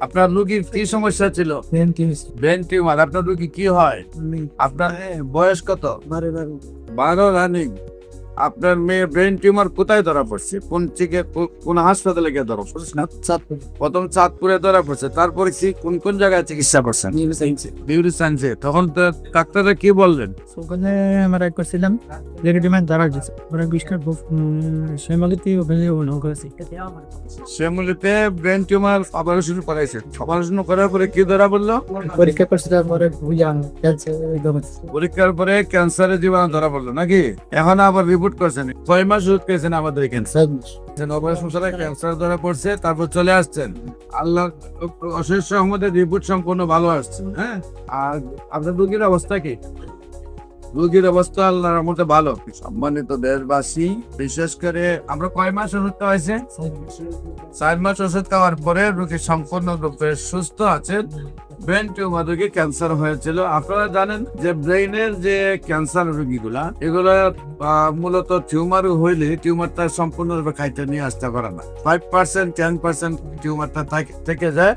আপনার রোগীর কি সমস্যা ছিল? Brain tumour. আপনার রোগী কি হয়? আপনার বয়স কত? 12 রানিং। আপনার মেয়ে ব্রেন টিউমার কোথায় ধরা পড়ছে? কোন হাসপাতালে গিয়ে ধরা পড়ছে? প্রথম চাঁদপুরে ধরা পড়ছে, তারপরে কি কোন কোন জায়গায় চিকিৎসা করছেন? বিউটি সায়েন্সে। তখন তো ডাক্তাররা কি বললেন? ওখানে আমরা করছিলাম লেগেটিমেন্ট দ্বারা দিচ্ছে ওরা বিষ্কার শ্যামালিতে ওখানে করেছি শ্যামলীতে ব্রেন টিউমার অপারেশন করাইছে। অপারেশন করার পরে কি ধরা পড়লো? পরীক্ষা করছিলাম পরে বুঝলাম পরীক্ষার পরে ক্যান্সারের জীবাণু ধরা পড়লো নাকি? এখন আবার রিপোর্ট করছেন, 6 মাস ওষুধ খেয়েছেন আমাদের ক্যান্সার। অপারেশন ছাড়া ক্যান্সার ধরা পড়ছে, তারপর চলে আসছেন। আল্লাহ অশেষ রহমতের রিপোর্ট সম্পূর্ণ ভালো আসছে। হ্যাঁ, আর আপনার রোগীর অবস্থা কি? রোগীর অবস্থা আল্লাহর রহমতে ভালো। সম্মানিত দেশবাসী, বিশেষ করে আমরা কয় মাস ওষুধ খাওয়াইছে? 4 মাস ওষুধ খাওয়ার পরে রোগী সম্পূর্ণ রূপে সুস্থ আছেন। ব্রেন টিউমার রোগী ক্যান্সার হয়েছিল। আপনারা জানেন যে ব্রেইনের যে ক্যান্সার রোগীগুলা, এগুলা মূলত টিউমার হইলে টিউমারটা সম্পূর্ণরূপে খাইতে নিয়ে আসতে পারে না। 5% 10% টিউমারটা থেকে যায়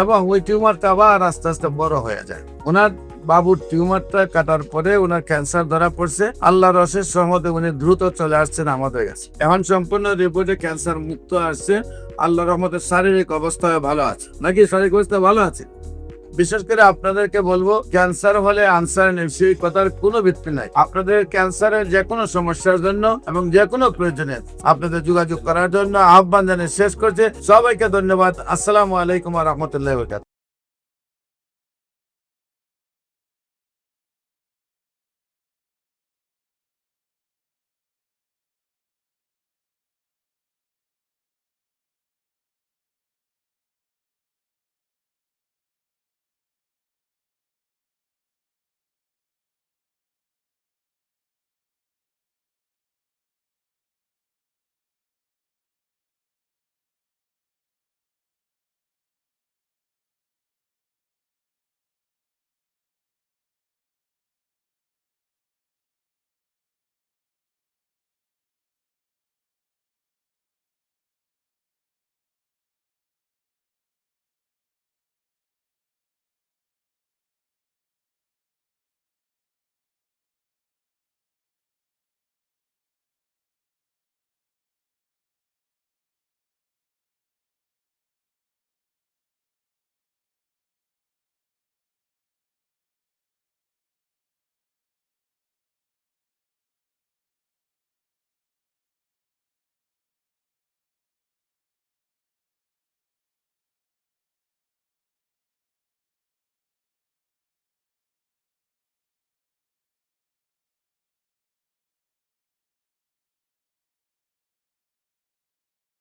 এবং ওই টিউমারটা আবার আস্তে আস্তে বড় হয়ে যায়। ওনার বাবুর টিউমারটা কাটার পরে ওনার ক্যান্সার ধরা পড়ছে। আল্লাহর অশেষ রহমতে উনি দ্রুত চলে আসছেন আমাদের কাছে। এখন সম্পূর্ণ রিপোর্টে ক্যান্সার মুক্ত আসছে। আল্লাহর রহমতে শারীরিক অবস্থায় ভালো আছে নাকি? শারীরিক অবস্থা ভালো আছে। বিশেষ করে আপনাদেরকে বলবো, ক্যান্সার হলে আনসার নেই, সেই কথার কোনো ভিত্তি নাই। আপনাদের ক্যান্সারের যে কোনো সমস্যার জন্য এবং যে কোনো প্রয়োজনে আপনাদের যোগাযোগ করার জন্য আহ্বান জানিয়ে শেষ করছে। সবাইকে ধন্যবাদ। আসসালামু আলাইকুম ওয়া রাহমাতুল্লাহি ওয়া বারাকাতুহু।